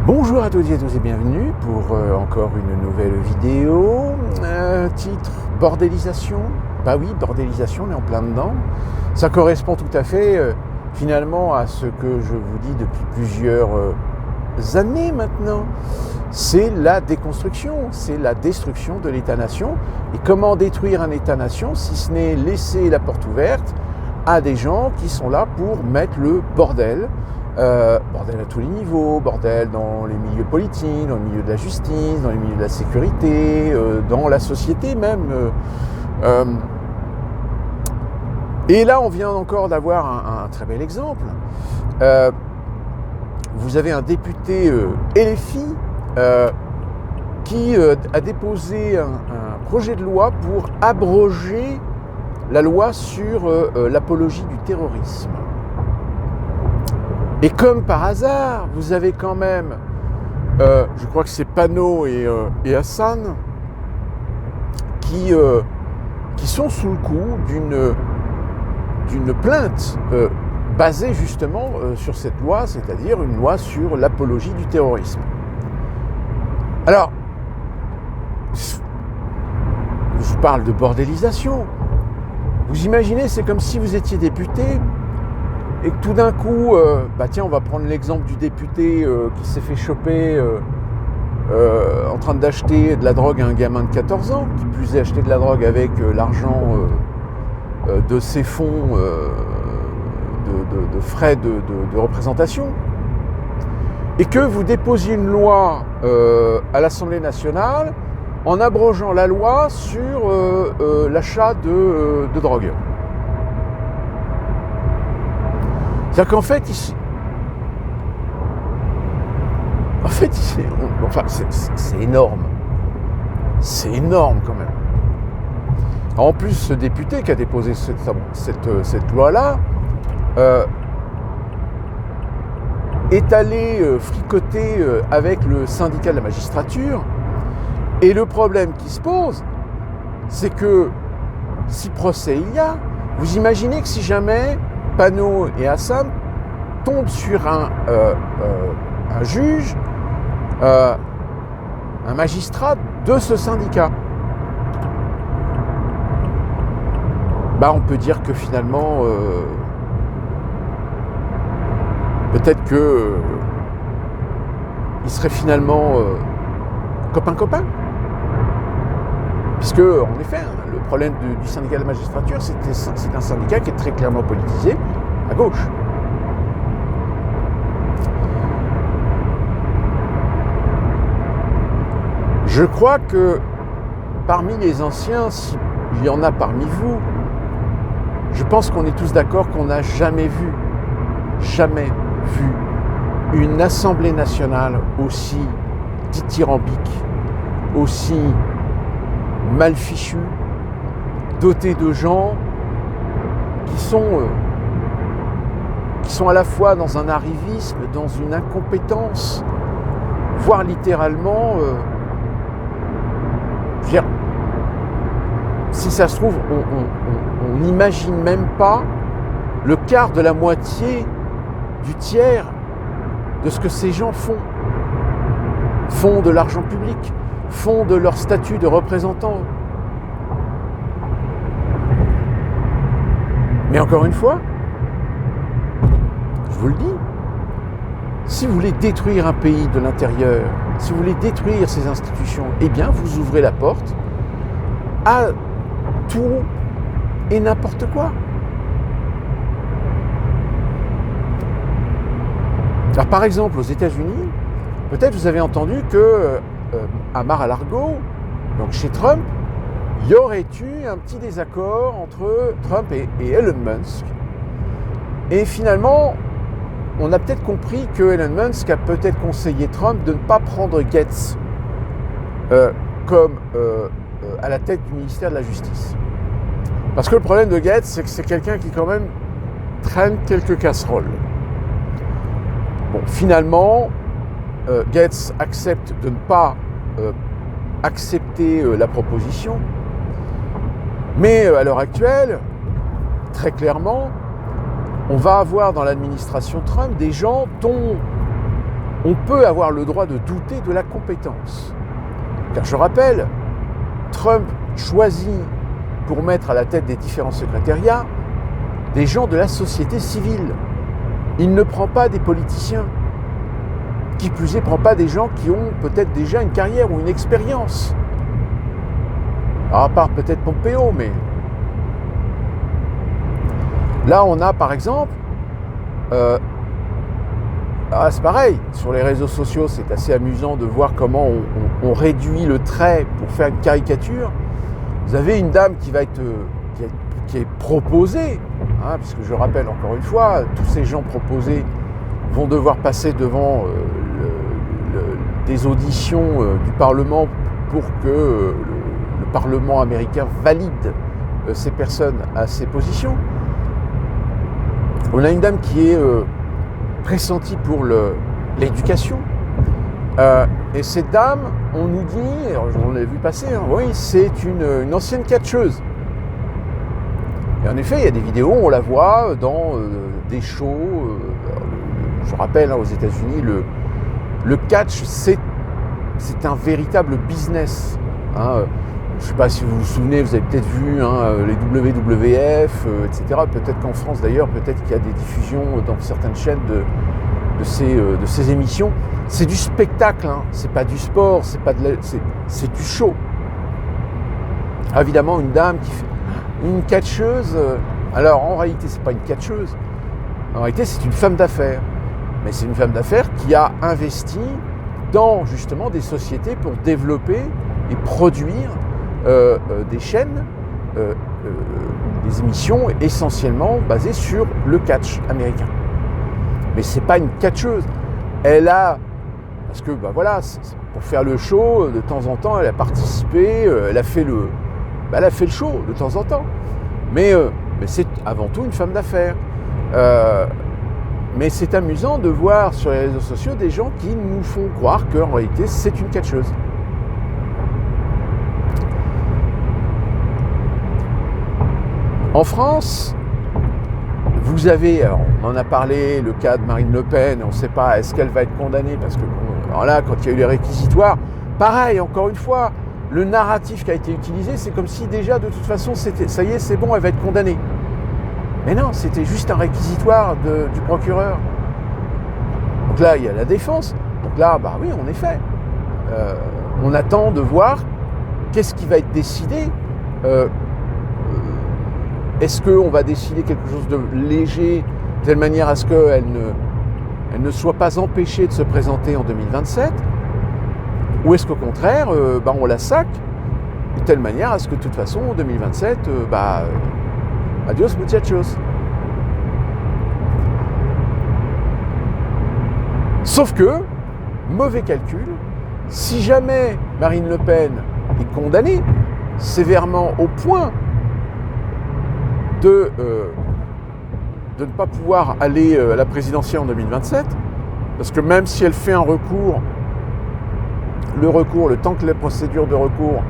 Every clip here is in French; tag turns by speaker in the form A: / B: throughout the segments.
A: Bonjour à toutes et à tous et bienvenue pour encore une nouvelle vidéo. Titre bordélisation. Bah oui, bordélisation, on est en plein dedans. Ça correspond tout à fait finalement à ce que je vous dis depuis plusieurs années maintenant. C'est la déconstruction, c'est la destruction de l'État-nation. Et comment détruire un État-nation si ce n'est laisser la porte ouverte à des gens qui sont là pour mettre le bordel. Bordel à tous les niveaux, bordel dans les milieux politiques, dans le milieu de la justice, dans les milieux de la sécurité, dans la société même. Et là, on vient encore d'avoir un très bel exemple. Vous avez un député LFI qui a déposé un projet de loi pour abroger la loi sur l'apologie du terrorisme. Et comme par hasard, vous avez quand même, je crois que c'est Panot et Hassan, qui sont sous le coup d'une plainte basée justement sur cette loi, c'est-à-dire une loi sur l'apologie du terrorisme. Alors, je parle de bordélisation. Vous imaginez, c'est comme si vous étiez député et que tout d'un coup, tiens, on va prendre l'exemple du député qui s'est fait choper en train d'acheter de la drogue à un gamin de 14 ans, qui plus est acheter de la drogue avec l'argent de ses fonds de frais de représentation, et que vous déposiez une loi à l'Assemblée nationale en abrogeant la loi sur l'achat de drogue. C'est-à-dire qu'en fait, c'est énorme. C'est énorme quand même. En plus, ce député qui a déposé cette loi-là est allé fricoter avec le syndicat de la magistrature. Et le problème qui se pose, c'est que si procès il y a, vous imaginez que si jamais Panot et Hassan tombent sur un juge, un magistrat de ce syndicat, on peut dire que finalement, peut-être que il serait finalement copain-copain. Puisque, en effet, le problème du syndicat de la magistrature, c'est un syndicat qui est très clairement politisé à gauche. Je crois que parmi les anciens, s'il y en a parmi vous, je pense qu'on est tous d'accord qu'on n'a jamais vu une Assemblée nationale aussi dithyrambique, aussi mal fichu, doté de gens qui sont à la fois dans un arrivisme, dans une incompétence, voire littéralement, si ça se trouve, on n'imagine même pas le quart de la moitié du tiers de ce que ces gens font de l'argent public, font de leur statut de représentant. Mais encore une fois, je vous le dis, si vous voulez détruire un pays de l'intérieur, si vous voulez détruire ses institutions, eh bien vous ouvrez la porte à tout et n'importe quoi. Alors par exemple, aux États-Unis, peut-être vous avez entendu que à Mar-a-Lago, donc chez Trump, il y aurait eu un petit désaccord entre Trump et Elon Musk. Et finalement, on a peut-être compris que Elon Musk a peut-être conseillé Trump de ne pas prendre Gates comme à la tête du ministère de la Justice. Parce que le problème de Gates, c'est que c'est quelqu'un qui quand même traîne quelques casseroles. Bon, finalement, Gates accepte de ne pas accepter la proposition, mais à l'heure actuelle, très clairement, on va avoir dans l'administration Trump des gens dont on peut avoir le droit de douter de la compétence. Car je rappelle, Trump choisit pour mettre à la tête des différents secrétariats des gens de la société civile. Il ne prend pas des politiciens. Qui plus est, ne prend pas des gens qui ont peut-être déjà une carrière ou une expérience. Alors, à part peut-être Pompeo, mais... Là, on a par exemple... c'est pareil, sur les réseaux sociaux, c'est assez amusant de voir comment on réduit le trait pour faire une caricature. Vous avez une dame qui est proposée, puisque je rappelle encore une fois, tous ces gens proposés vont devoir passer devant des auditions du Parlement pour que le Parlement américain valide ces personnes à ces positions. On a une dame qui est pressentie pour l'éducation. Et cette dame, on nous dit, alors on l'a vu passer, oui, c'est une ancienne catcheuse. Et en effet, il y a des vidéos, on la voit dans des shows. Je rappelle, aux États-Unis, le catch, c'est un véritable business. Je ne sais pas si vous vous souvenez, vous avez peut-être vu les WWF, etc. Peut-être qu'en France, d'ailleurs, peut-être qu'il y a des diffusions dans certaines chaînes de ces émissions. C'est du spectacle, c'est pas du sport, c'est du show. Évidemment, une dame qui fait une catcheuse. Alors, en réalité, c'est pas une catcheuse. En réalité, c'est une femme d'affaires. Mais c'est une femme d'affaires qui a investi dans justement des sociétés pour développer et produire des chaînes, des émissions essentiellement basées sur le catch américain. Mais c'est pas une catcheuse. Elle a, parce que pour faire le show, de temps en temps, elle a participé, elle a fait le show de temps en temps. Mais c'est avant tout une femme d'affaires. Mais c'est amusant de voir sur les réseaux sociaux des gens qui nous font croire qu'en réalité c'est une catcheuse. En France, vous avez, alors on en a parlé, le cas de Marine Le Pen, on ne sait pas, est-ce qu'elle va être condamnée, parce que alors là, quand il y a eu les réquisitoires, pareil, encore une fois, le narratif qui a été utilisé, c'est comme si déjà, de toute façon, ça y est, c'est bon, elle va être condamnée. Mais non, c'était juste un réquisitoire du procureur. Donc là, il y a la défense. Donc là, oui, en effet, on attend de voir qu'est-ce qui va être décidé. Est-ce qu'on va décider quelque chose de léger, de telle manière à ce qu'elle ne soit pas empêchée de se présenter en 2027 ? Ou est-ce qu'au contraire, on la sac de telle manière à ce que de toute façon, en 2027, adios muchachos. Sauf que, mauvais calcul, si jamais Marine Le Pen est condamnée sévèrement au point de ne pas pouvoir aller à la présidentielle en 2027, parce que même si elle fait un recours, le temps que les procédures de recours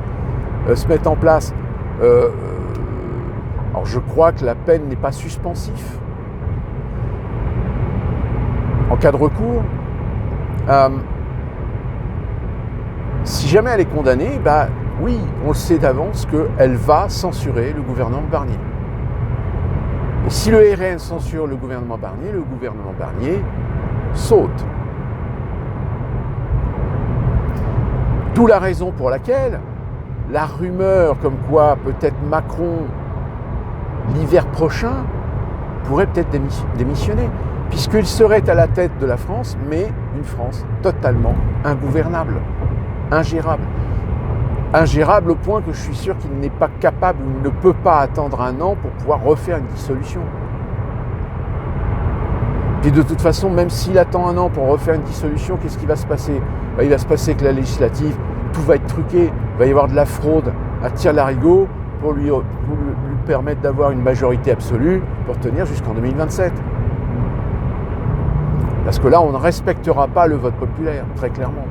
A: se mettent en place, alors je crois que la peine n'est pas suspensif en cas de recours. Si jamais elle est condamnée, oui, on le sait d'avance qu'elle va censurer le gouvernement Barnier. Et si le RN censure le gouvernement Barnier saute. D'où la raison pour laquelle la rumeur comme quoi peut-être Macron, l'hiver prochain, pourrait peut-être démissionner, puisqu'il serait à la tête de la France, mais une France totalement ingouvernable, ingérable. Ingérable au point que je suis sûr qu'il n'est pas capable ou ne peut pas attendre un an pour pouvoir refaire une dissolution. Puis de toute façon, même s'il attend un an pour refaire une dissolution, qu'est-ce qui va se passer ? Il va se passer que la législative, tout va être truqué, il va y avoir de la fraude à tire-larigot pour lui permettre d'avoir une majorité absolue pour tenir jusqu'en 2027. Parce que là, on ne respectera pas le vote populaire, très clairement.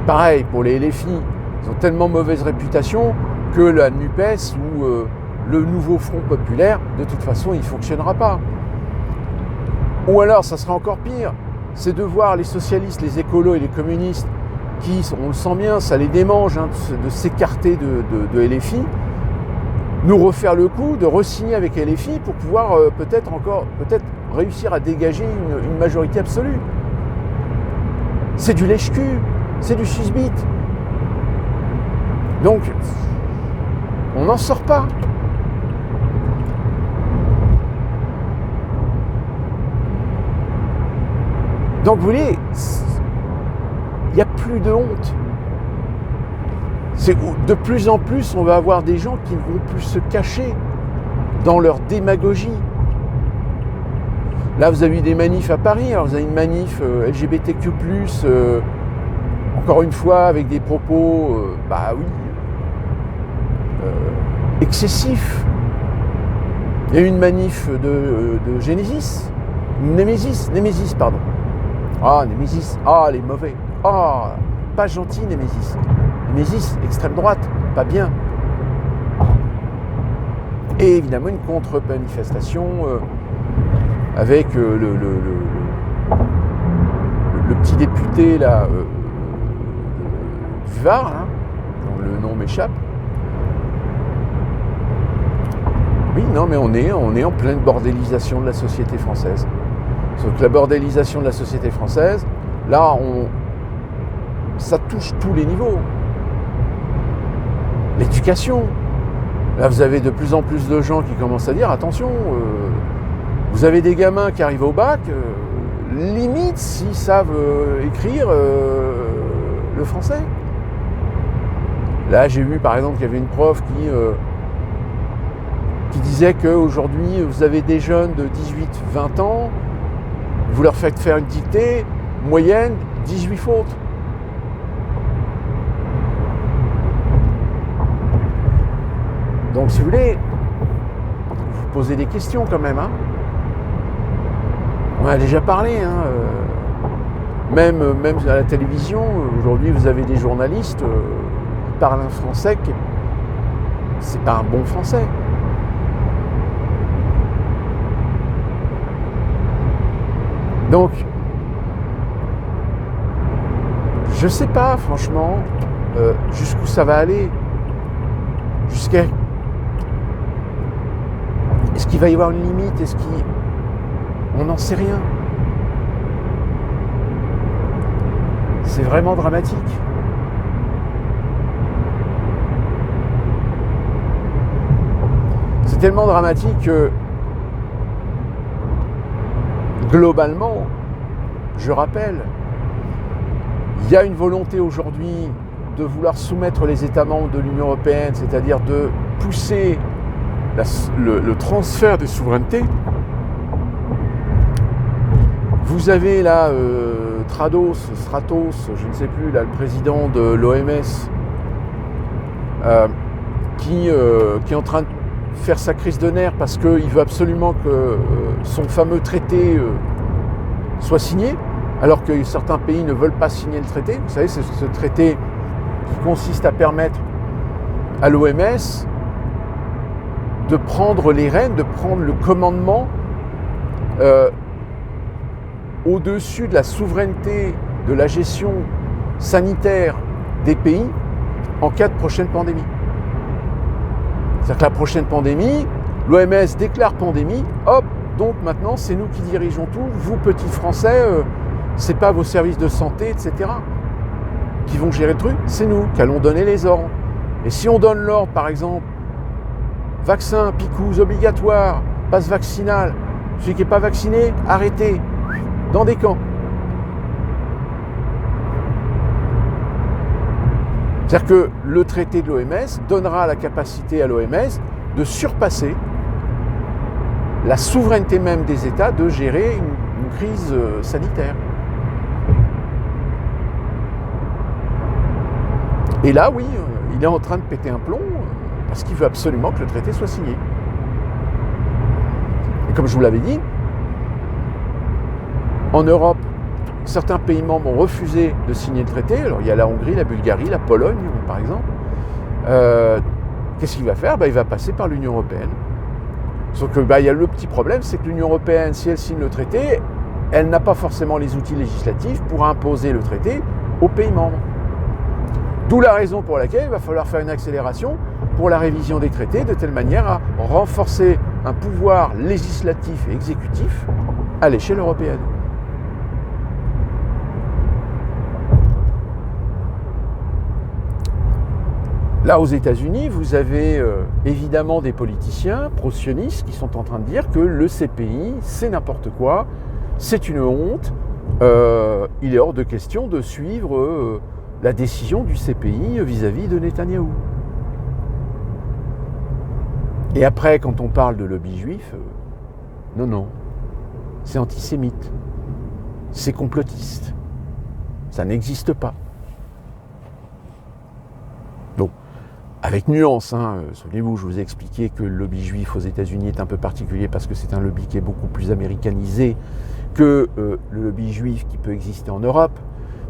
A: Pareil pour les LFI. Ils ont tellement mauvaise réputation que la NUPES ou le nouveau Front populaire, de toute façon, il ne fonctionnera pas. Ou alors, ça sera encore pire. c'est de voir les socialistes, les écolos et les communistes qui, on le sent bien, ça les démange de s'écarter de LFI, nous refaire le coup de re-signer avec LFI pour pouvoir peut-être réussir à dégager une majorité absolue. C'est du lèche-cul, c'est du susbite. Donc, on n'en sort pas. Donc, vous voyez, il n'y a plus de honte. De plus en plus, on va avoir des gens qui ne vont plus se cacher dans leur démagogie. Là, vous avez eu des manifs à Paris. Alors, vous avez une manif LGBTQ+, encore une fois, avec des propos, excessifs. Il y a eu une manif de Némésis, pardon. Ah, Némésis, les mauvais. Pas gentil, Némésis. Némésis, extrême droite, pas bien. Et évidemment, une contre-manifestation avec le petit député là, du Var, hein, dont le nom m'échappe. Oui, non, mais on est en pleine bordélisation de la société française. Sauf que la bordélisation de la société française, là, ça touche tous les niveaux. L'éducation. Là, vous avez de plus en plus de gens qui commencent à dire, attention, vous avez des gamins qui arrivent au bac, limite s'ils savent écrire le français. Là, j'ai vu par exemple qu'il y avait une prof qui disait qu'aujourd'hui, vous avez des jeunes de 18-20 ans, vous leur faites faire une dictée, moyenne, 18 fautes. Donc, si vous voulez, vous posez des questions quand même. Hein. On en a déjà parlé. Hein. Même à la télévision, aujourd'hui, vous avez des journalistes qui parlent un français qui c'est pas un bon français. Donc, je sais pas, franchement, jusqu'où ça va aller. Est-ce qu'il va y avoir une limite? On n'en sait rien. C'est vraiment dramatique. C'est tellement dramatique que, globalement, je rappelle, il y a une volonté aujourd'hui de vouloir soumettre les États membres de l'Union européenne, c'est-à-dire de pousser le transfert des souverainetés. Vous avez là Stratos, je ne sais plus, là, le président de l'OMS, qui est en train de faire sa crise de nerfs parce qu'il veut absolument que son fameux traité soit signé, alors que certains pays ne veulent pas signer le traité. Vous savez, c'est ce traité qui consiste à permettre à l'OMS de prendre les rênes, de prendre le commandement au-dessus de la souveraineté de la gestion sanitaire des pays en cas de prochaine pandémie. C'est-à-dire que la prochaine pandémie, l'OMS déclare pandémie, hop, donc maintenant c'est nous qui dirigeons tout, vous petits Français, c'est pas vos services de santé, etc. qui vont gérer le truc, c'est nous qui allons donner les ordres. Et si on donne l'ordre, par exemple, vaccin, picouse obligatoire, passe vaccinal, celui qui n'est pas vacciné, arrêté, dans des camps. C'est-à-dire que le traité de l'OMS donnera la capacité à l'OMS de surpasser la souveraineté même des États de gérer une crise sanitaire. Et là, oui, il est en train de péter un plomb parce qu'il veut absolument que le traité soit signé. Et comme je vous l'avais dit, en Europe, certains pays membres ont refusé de signer le traité. Alors, il y a la Hongrie, la Bulgarie, la Pologne, par exemple. Qu'est-ce qu'il va faire ? Il va passer par l'Union européenne. Sauf que il y a le petit problème, c'est que l'Union européenne, si elle signe le traité, elle n'a pas forcément les outils législatifs pour imposer le traité aux pays membres. D'où la raison pour laquelle il va falloir faire une accélération pour la révision des traités de telle manière à renforcer un pouvoir législatif et exécutif à l'échelle européenne. Là, aux États-Unis, vous avez évidemment des politiciens pro-sionistes qui sont en train de dire que le CPI, c'est n'importe quoi, c'est une honte, il est hors de question de suivre la décision du CPI vis-à-vis de Netanyahou. Et après, quand on parle de lobby juif, non, c'est antisémite, c'est complotiste, ça n'existe pas. Donc, avec nuance, souvenez-vous, je vous ai expliqué que le lobby juif aux États-Unis est un peu particulier parce que c'est un lobby qui est beaucoup plus américanisé que le lobby juif qui peut exister en Europe,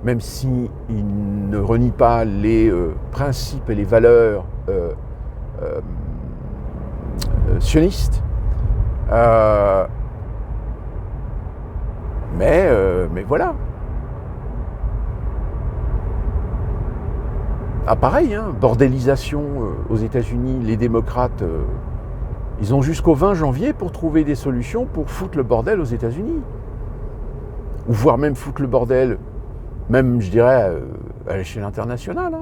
A: même s'il ne renie pas les principes et les valeurs sionistes. Mais voilà. Ah pareil, bordélisation aux États-Unis, les démocrates, ils ont jusqu'au 20 janvier pour trouver des solutions pour foutre le bordel aux États-Unis. Ou voire même foutre le bordel, même je dirais, à l'échelle internationale.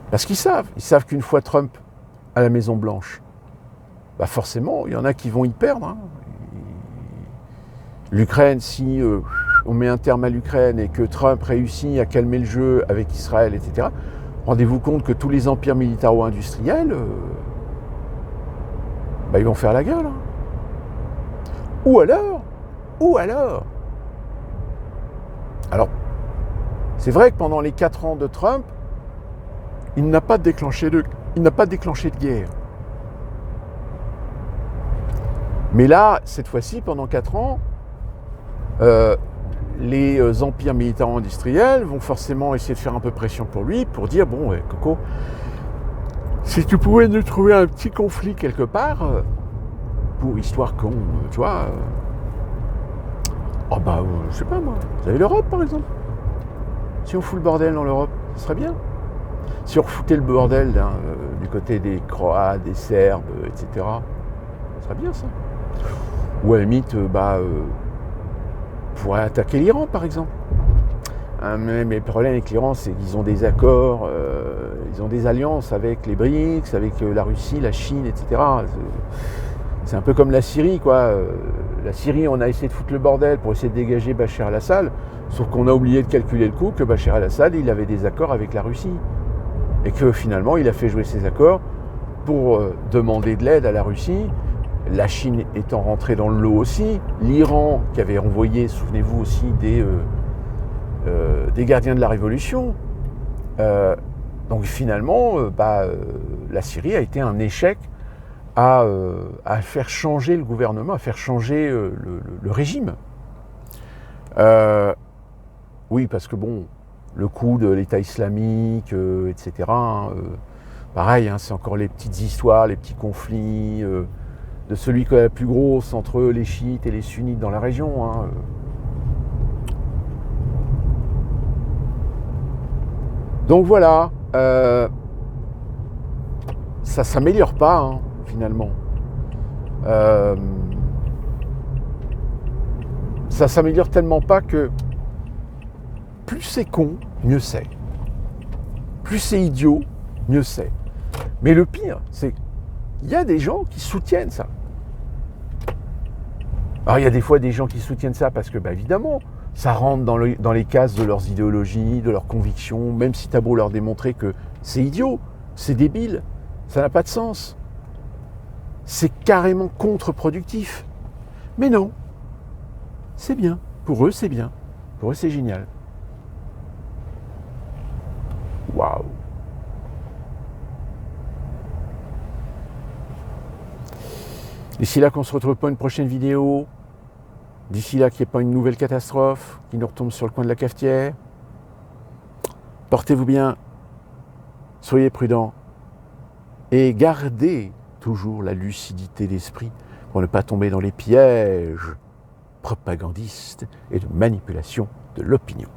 A: Parce qu'ils savent qu'une fois Trump à la Maison-Blanche, bah forcément, il y en a qui vont y perdre. L'Ukraine, si on met un terme à l'Ukraine et que Trump réussit à calmer le jeu avec Israël, etc., rendez-vous compte que tous les empires militaro-industriels, ils vont faire la gueule. Ou alors, alors, c'est vrai que pendant les 4 ans de Trump, il n'a pas déclenché de guerre. Mais là, cette fois-ci, pendant 4 ans, les empires militaro-industriels vont forcément essayer de faire un peu pression pour lui, pour dire, bon, Coco, si tu pouvais nous trouver un petit conflit quelque part, pour histoire qu'on, tu vois, je sais pas moi, vous avez l'Europe par exemple. Si on fout le bordel dans l'Europe, ce serait bien. Si on refoutait le bordel du côté des Croates, des Serbes, etc., ce serait bien ça. Ou à la limite, pourrait attaquer l'Iran par exemple. Mais le problème avec l'Iran, c'est qu'ils ont des accords, ils ont des alliances avec les BRICS, avec la Russie, la Chine, etc. C'est un peu comme la Syrie, quoi. La Syrie, on a essayé de foutre le bordel pour essayer de dégager Bachar el-Assad, sauf qu'on a oublié de calculer le coup que Bachar el-Assad, il avait des accords avec la Russie. Et que finalement, il a fait jouer ces accords pour demander de l'aide à la Russie. La Chine étant rentrée dans le lot aussi. L'Iran, qui avait envoyé, souvenez-vous aussi, des gardiens de la Révolution. Donc finalement, la Syrie a été un échec à faire changer le gouvernement, à faire changer le régime. Oui, parce que bon, le coup de l'État islamique, etc., pareil, c'est encore les petites histoires, les petits conflits de celui qui est la plus grosse entre les chiites et les sunnites dans la région. Donc voilà, ça s'améliore pas, finalement. Ça s'améliore tellement pas que plus c'est con, mieux c'est. Plus c'est idiot, mieux c'est. Mais le pire, c'est qu'il y a des gens qui soutiennent ça. Alors il y a des fois des gens qui soutiennent ça parce que, évidemment, ça rentre dans les cases de leurs idéologies, de leurs convictions, même si t'as beau leur démontrer que c'est idiot, c'est débile, ça n'a pas de sens. C'est carrément contre-productif. Mais non, c'est bien. Pour eux, c'est bien. Pour eux, c'est génial. Waouh. D'ici là qu'on se retrouve pour une prochaine vidéo. D'ici là qu'il n'y ait pas une nouvelle catastrophe qui nous retombe sur le coin de la cafetière. Portez-vous bien. Soyez prudents. Et gardez toujours la lucidité d'esprit pour ne pas tomber dans les pièges propagandistes et de manipulation de l'opinion.